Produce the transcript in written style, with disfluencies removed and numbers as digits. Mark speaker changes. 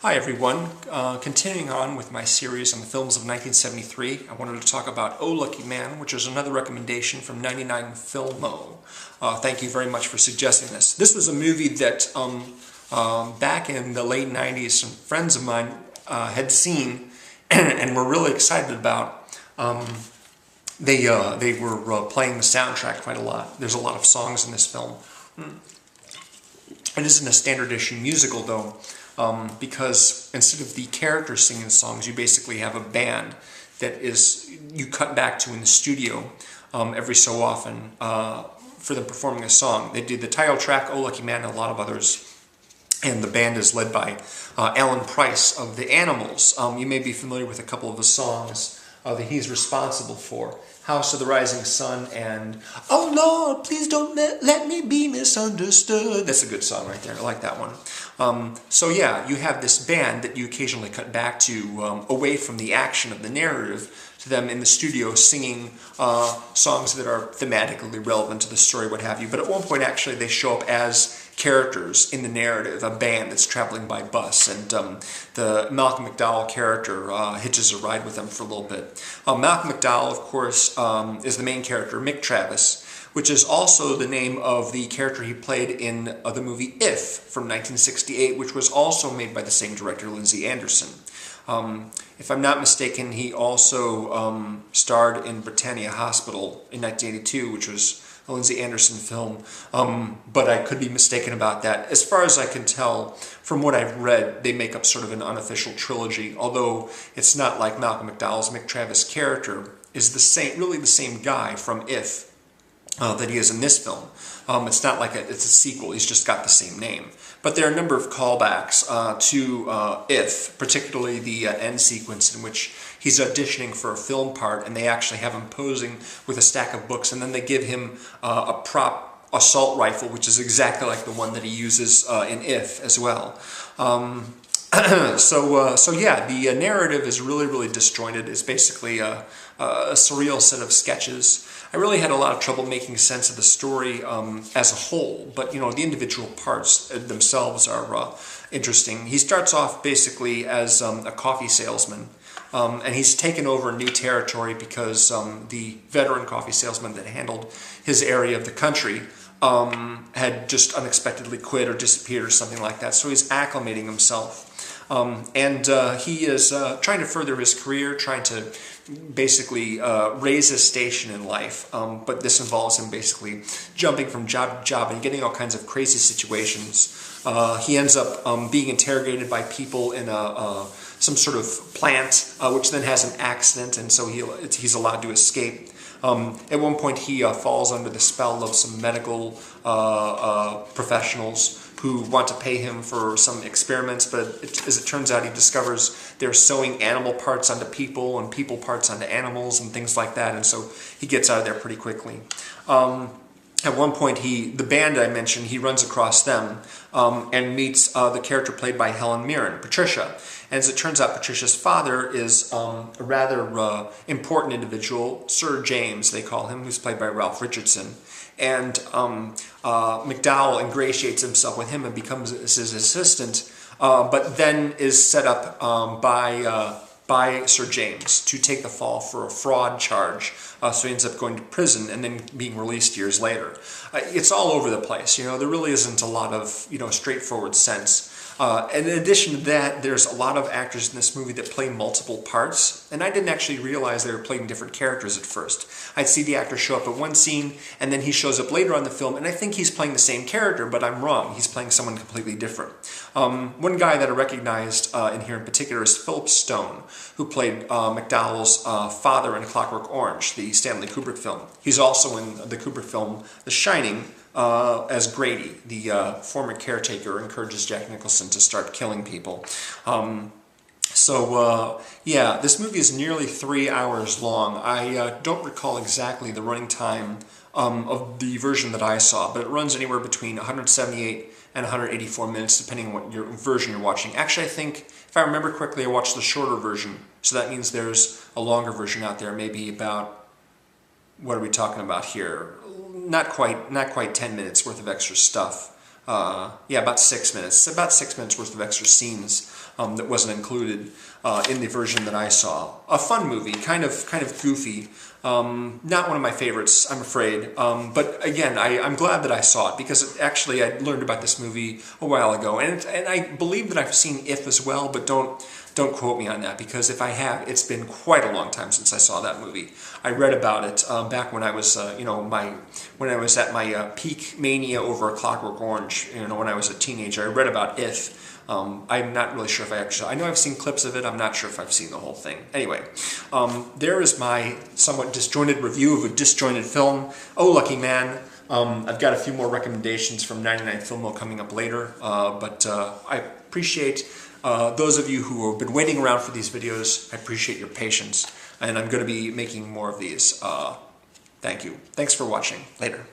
Speaker 1: Hi everyone, continuing on with my series on the films of 1973, I wanted to talk about Oh Lucky Man, which is another recommendation from 99 Filmo. Thank you very much for suggesting this. This was a movie that back in the late 90s some friends of mine had seen and were really excited about. They were playing the soundtrack quite a lot. There's a lot of songs in this film. It isn't a standard issue musical though. Because instead of the characters singing the songs, you basically have a band that you cut back to in the studio every so often for them performing a song. They did the title track, Oh Lucky Man, and a lot of others. And the band is led by Alan Price of The Animals. You may be familiar with a couple of the songs that he's responsible for. House of the Rising Sun and Oh Lord, please don't let me be misunderstood. That's a good song right there. I like that one. So yeah, you have this band that you occasionally cut back to away from the action of the narrative to them in the studio singing songs that are thematically relevant to the story, what have you. But at one point, actually, they show up as characters in the narrative, a band that's traveling by bus, and the Malcolm McDowell character hitches a ride with them for a little bit. Malcolm McDowell, of course, is the main character, Mick Travis, which is also the name of the character he played in the movie If from 1968, which was also made by the same director, Lindsay Anderson. If I'm not mistaken, he also starred in Britannia Hospital in 1982, which was a Lindsay Anderson film, but I could be mistaken about that. As far as I can tell, from what I've read, they make up sort of an unofficial trilogy, although it's not like Malcolm McDowell's Mick Travis character is really the same guy from If that he is in this film. It's not like it's a sequel, he's just got the same name. But there are a number of callbacks to If, particularly the end sequence in which he's auditioning for a film part and they actually have him posing with a stack of books, and then they give him a prop assault rifle, which is exactly like the one that he uses in If as well. So yeah, the narrative is really disjointed. It's basically a surreal set of sketches. I really had a lot of trouble making sense of the story as a whole, but you know, the individual parts themselves are interesting. He starts off basically as a coffee salesman, and he's taken over new territory because the veteran coffee salesman that handled his area of the country had just unexpectedly quit or disappeared or something like that, so he's acclimating himself. He is trying to further his career, trying to basically raise his station in life, but this involves him basically jumping from job to job and getting all kinds of crazy situations. He ends up being interrogated by people in some sort of plant, which then has an accident, and so he's allowed to escape. At one point he falls under the spell of some medical professionals who want to pay him for some experiments, but as it turns out, he discovers they're sewing animal parts onto people and people parts onto animals and things like that, and so he gets out of there pretty quickly. At one point, the band I mentioned, he runs across them and meets the character played by Helen Mirren, Patricia. And as it turns out, Patricia's father is a rather important individual, Sir James, they call him, who's played by Ralph Richardson. And McDowell ingratiates himself with him and becomes his assistant, but then is set up by Sir James to take the fall for a fraud charge. So he ends up going to prison and then being released years later. It's all over the place. You know, there really isn't a lot of straightforward sense. And in addition to that, there's a lot of actors in this movie that play multiple parts, and I didn't actually realize they were playing different characters at first. I'd see the actor show up at one scene, and then he shows up later on the film, and I think he's playing the same character, but I'm wrong. He's playing someone completely different. One guy that I recognized in here in particular is Philip Stone, who played McDowell's father in Clockwork Orange, the Stanley Kubrick film. He's also in the Kubrick film The Shining, as Grady, the former caretaker, encourages Jack Nicholson to start killing people. Yeah, this movie is nearly 3 hours long. I don't recall exactly the running time of the version that I saw, but it runs anywhere between 178 and 184 minutes, depending on what version you're watching. Actually, I think, if I remember correctly, I watched the shorter version, so that means there's a longer version out there, maybe about, what are we talking about here? Not quite 10 minutes worth of extra stuff. yeah, about 6 minutes. About 6 minutes worth of extra scenes that wasn't included in the version that I saw. A fun movie, kind of goofy. Not one of my favorites, I'm afraid. But again, I'm glad that I saw it because actually I learned about this movie a while ago, and I believe that I've seen If as well, but don't quote me on that, because if I have, it's been quite a long time since I saw that movie. I read about it back when I was, when I was at my peak mania over A Clockwork Orange. When I was a teenager, I read about If. I'm not really sure if I know I've seen clips of it. I'm not sure if I've seen the whole thing. Anyway, there is my somewhat disjointed review of a disjointed film. Oh, lucky man. I've got a few more recommendations from 99 Filmo coming up later, but I appreciate those of you who have been waiting around for these videos. I appreciate your patience, and I'm going to be making more of these. Thank you. Thanks for watching. Later.